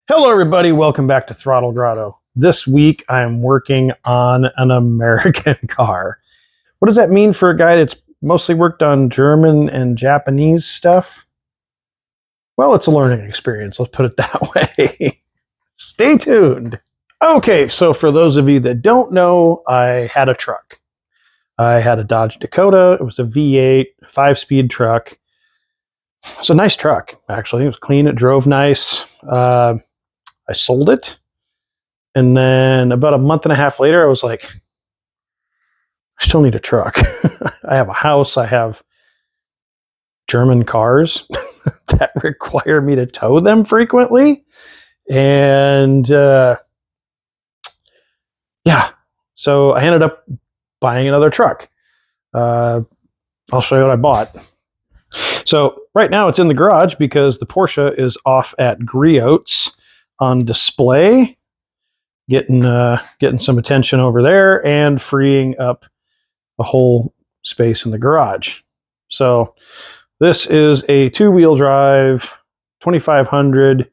Hello everybody, welcome back to Throttle Grotto. This week I'm working on an American car. What does that mean for a guy that's mostly worked on German and Japanese stuff? Well, it's a learning experience, let's put it that way. Stay tuned. Okay, so for those of you that don't know, I had a truck. I had a Dodge Dakota. It was a V8, 5-speed truck. It was a nice truck, actually. It was clean, it drove nice. I sold it. And then about a month and a half later, I was like, I still need a truck. I have a house. I have German cars that require me to tow them frequently. And yeah, so I ended up buying another truck. I'll show you what I bought. So right now it's in the garage because the Porsche is off at Griot's on display, getting some attention over there and freeing up a whole space in the garage. So this is a two-wheel drive 2500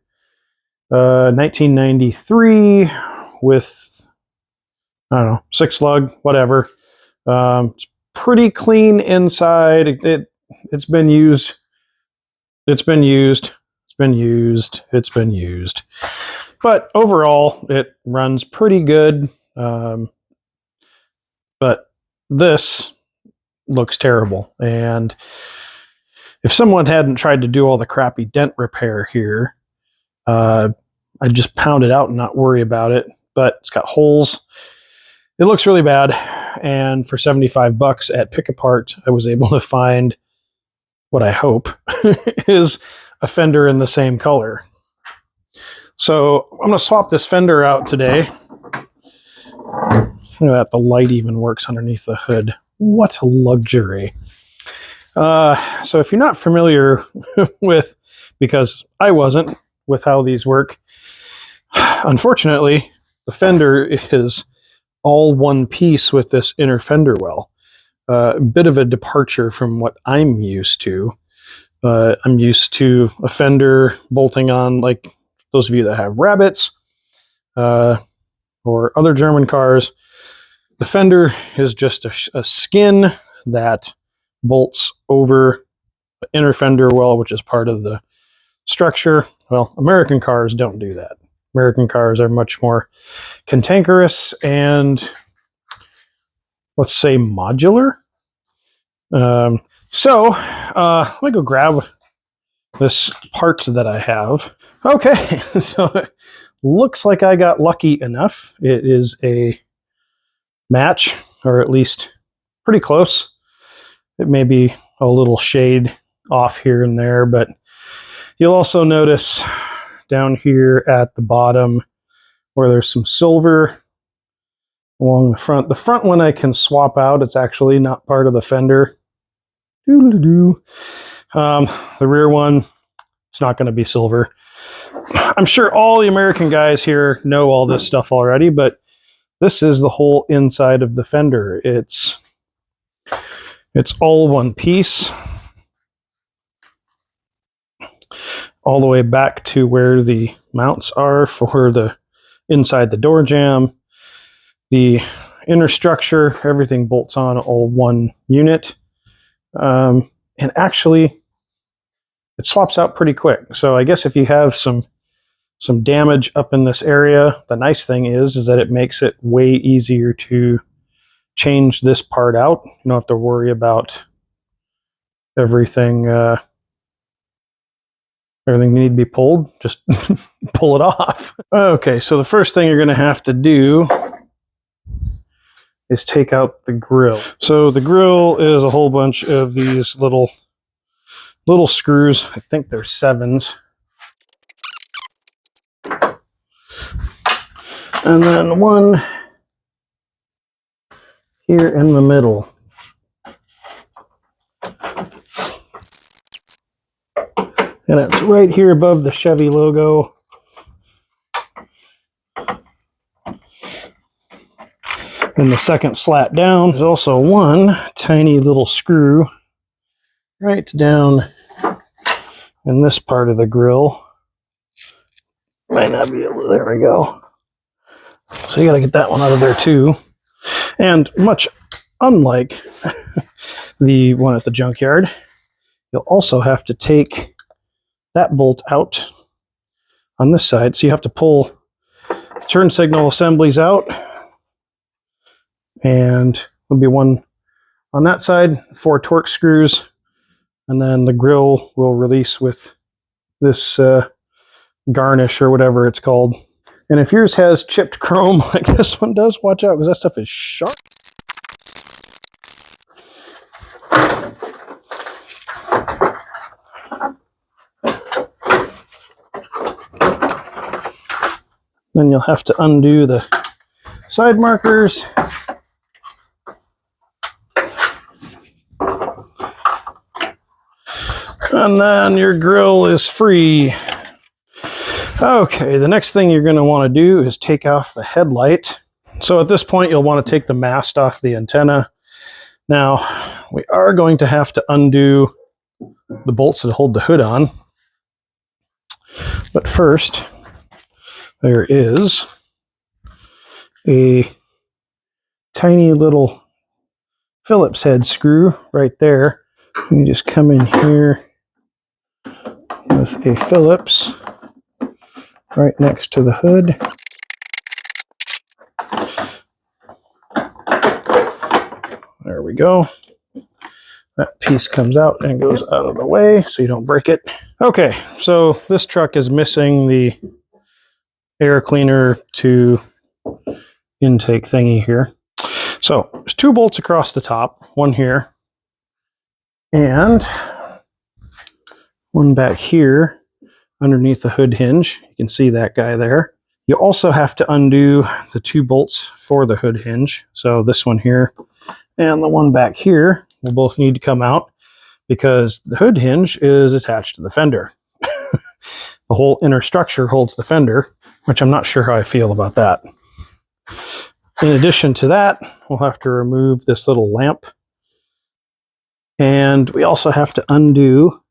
1993 with, I don't know, 6-lug, whatever. It's pretty clean inside. It's been used. It's been used. It's been used. It's been used. But overall, it runs pretty good. But this looks terrible. And if someone hadn't tried to do all the crappy dent repair here, I'd just pound it out and not worry about it. But it's got holes. It looks really bad. And for $75 at Pick Apart, I was able to find what I hope is a Fender in the same color. So I'm going to swap this Fender out today. Look at that, the light even works underneath the hood. What a luxury. So if you're not familiar with, because I wasn't, with how these work, unfortunately, the Fender is all one piece with this inner fender well. A bit of a departure from what I'm used to. I'm used to a fender bolting on, like those of you that have Rabbits or other German cars. The fender is just a skin that bolts over the inner fender well, which is part of the structure. Well, American cars don't do that. American cars are much more cantankerous and, let's say, modular. So let me go grab this part that I have. Okay, so it looks like I got lucky enough. It is a match, or at least pretty close. It may be a little shade off here and there, but you'll also notice down here at the bottom where there's some silver along the front. The front one I can swap out. It's actually not part of the fender. The rear one, it's not going to be silver. I'm sure all the American guys here know all this stuff already, but this is the whole inside of the fender. It's all one piece, all the way back to where the mounts are for the inside the door jamb. The inner structure, everything bolts on all one unit. And actually, it swaps out pretty quick. So I guess if you have some damage up in this area, the nice thing is that it makes it way easier to change this part out. You don't have to worry about everything need to be pulled. Just pull it off. Okay, so the first thing you're going to have to do is take out the grill. So the grill is a whole bunch of these little screws. I think they're 7s. And then one here in the middle. And it's right here above the Chevy logo. And the second slat down, there's also one tiny little screw right down in this part of the grill. Might not be able to, there we go. So you got to get that one out of there too. And much unlike the one at the junkyard, you'll also have to take that bolt out on this side. So you have to pull the turn signal assemblies out, and there'll be one on that side, 4 Torx screws, and then the grill will release with this garnish or whatever it's called. And if yours has chipped chrome like this one does, watch out because that stuff is sharp. Then you'll have to undo the side markers. And then your grill is free. Okay, the next thing you're going to want to do is take off the headlight. So at this point, you'll want to take the mast off the antenna. Now, we are going to have to undo the bolts that hold the hood on. But first, there is a tiny little Phillips head screw right there. You just come in here with a Phillips right next to the hood. There we go. That piece comes out and goes out of the way so you don't break it. Okay, so this truck is missing the air cleaner to intake thingy here. So there's 2 bolts across the top, one here and one back here underneath the hood hinge. You can see that guy there. You also have to undo the 2 bolts for the hood hinge. So this one here and the one back here will both need to come out because the hood hinge is attached to the fender. The whole inner structure holds the fender, which I'm not sure how I feel about that. In addition to that, we'll have to remove this little lamp. And we also have to undo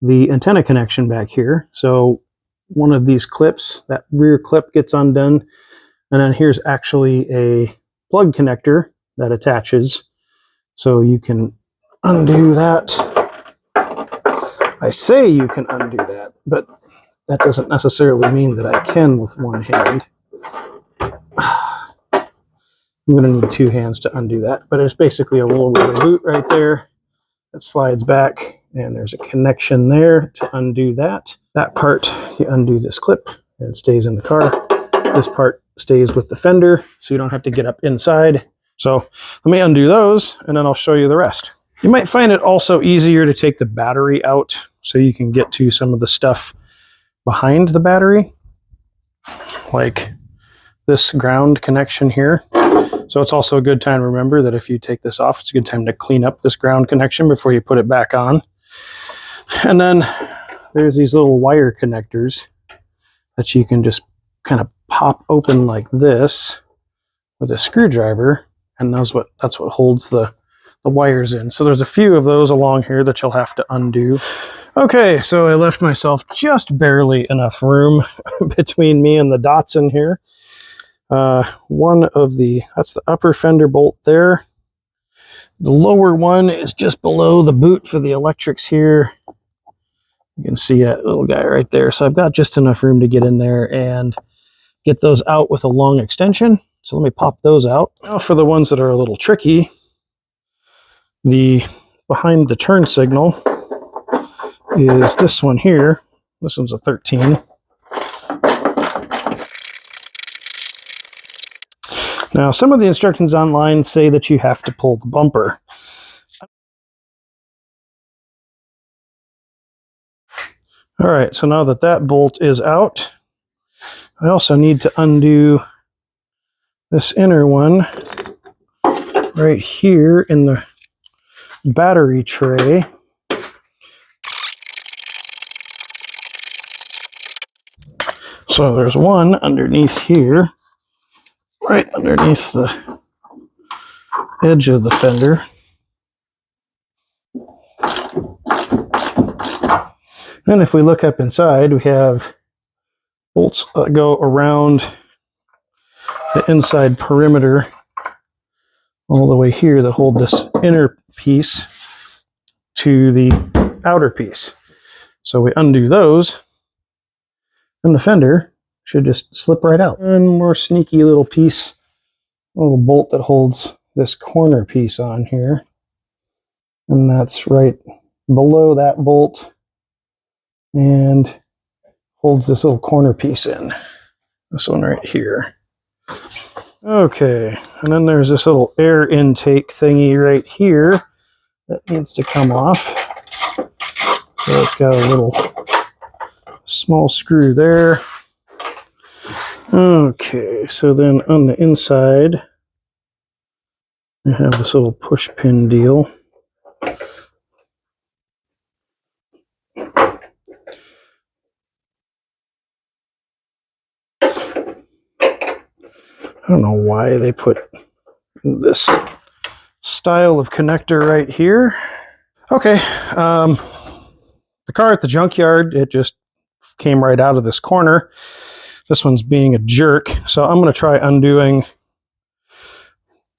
the antenna connection back here. So one of these clips, that rear clip gets undone. And then here's actually a plug connector that attaches. So you can undo that. I say you can undo that, but that doesn't necessarily mean that I can with one hand. I'm going to need 2 hands to undo that, but it's basically a little rubber boot right there that slides back, and there's a connection there to undo that. That part, you undo this clip, and it stays in the car. This part stays with the fender, so you don't have to get up inside. So let me undo those, and then I'll show you the rest. You might find it also easier to take the battery out so you can get to some of the stuff behind the battery, like this ground connection here. So it's also a good time to remember that if you take this off, it's a good time to clean up this ground connection before you put it back on. And then there's these little wire connectors that you can just kind of pop open like this with a screwdriver, and that's what holds the wires in. So there's a few of those along here that you'll have to undo. Okay, so I left myself just barely enough room between me and the Datsun here. That's the upper fender bolt there. The lower one is just below the boot for the electrics here. You can see that little guy right there. So I've got just enough room to get in there and get those out with a long extension. So let me pop those out. Now for the ones that are a little tricky, behind the turn signal is this one here. This one's a 13. Now, some of the instructions online say that you have to pull the bumper. All right, so now that that bolt is out, I also need to undo this inner one right here in the battery tray. So there's one underneath here, right underneath the edge of the fender. And if we look up inside, we have bolts go around the inside perimeter all the way here that hold this inner piece to the outer piece. So we undo those, and the fender should just slip right out. One more sneaky little piece, a little bolt that holds this corner piece on here. And that's right below that bolt and holds this little corner piece in. This one right here. Okay, and then there's this little air intake thingy right here that needs to come off. So it's got a little small screw there. Okay, so then on the inside, I have this little push pin deal. I don't know why they put this style of connector right here. Okay, the car at the junkyard, it just came right out of this corner. This one's being a jerk, so I'm going to try undoing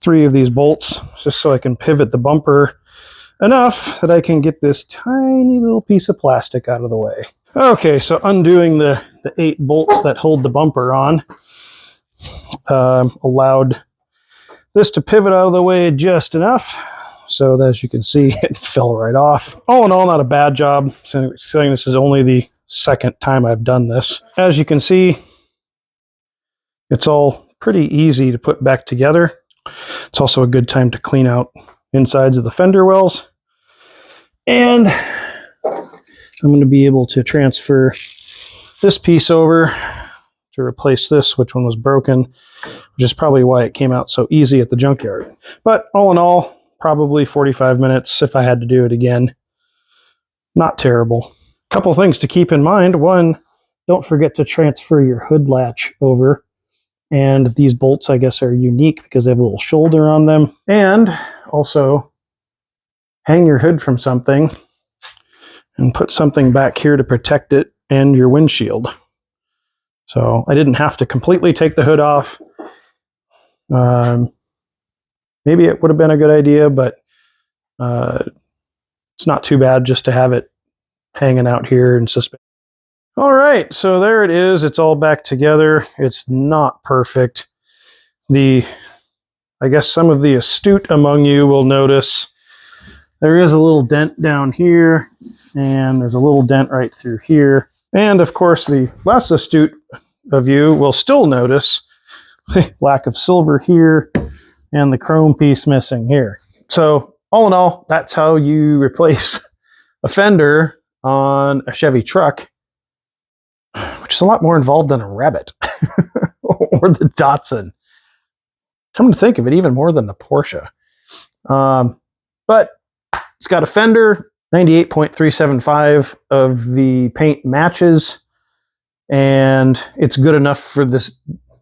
3 of these bolts just so I can pivot the bumper enough that I can get this tiny little piece of plastic out of the way. Okay, so undoing the 8 bolts that hold the bumper on allowed this to pivot out of the way just enough so that, as you can see, it fell right off. All in all, not a bad job, saying this is only the second time I've done this. As you can see, it's all pretty easy to put back together. It's also a good time to clean out insides of the fender wells. And I'm going to be able to transfer this piece over to replace this, which one was broken, which is probably why it came out so easy at the junkyard. But all in all, probably 45 minutes if I had to do it again. Not terrible. Couple things to keep in mind. One, don't forget to transfer your hood latch over. And these bolts, I guess, are unique because they have a little shoulder on them. And also, hang your hood from something and put something back here to protect it and your windshield. So I didn't have to completely take the hood off. Maybe it would have been a good idea, but it's not too bad just to have it hanging out here and suspended. All right, so there it is. It's all back together. It's not perfect. I guess some of the astute among you will notice there is a little dent down here, and there's a little dent right through here. And of course, the less astute of you will still notice the lack of silver here and the chrome piece missing here. So all in all, that's how you replace a fender on a Chevy truck, which is a lot more involved than a Rabbit or the Datsun. Come to think of it, even more than the Porsche. But it's got a fender. 98.375 of the paint matches, and it's good enough for this.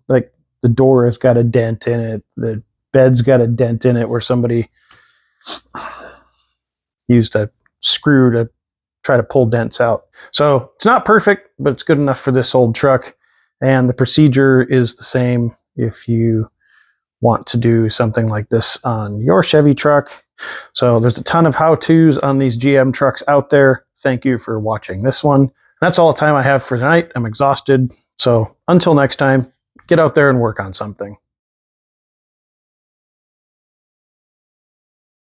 Like, the door has got a dent in it, the bed's got a dent in it where somebody used a screw to try to pull dents out. So it's not perfect, but it's good enough for this old truck, and the procedure is the same if you want to do something like this on your Chevy truck. So there's a ton of how-tos on these GM trucks out there. Thank you for watching this one. That's all the time I have for tonight. I'm exhausted. So until next time, get out there and work on something.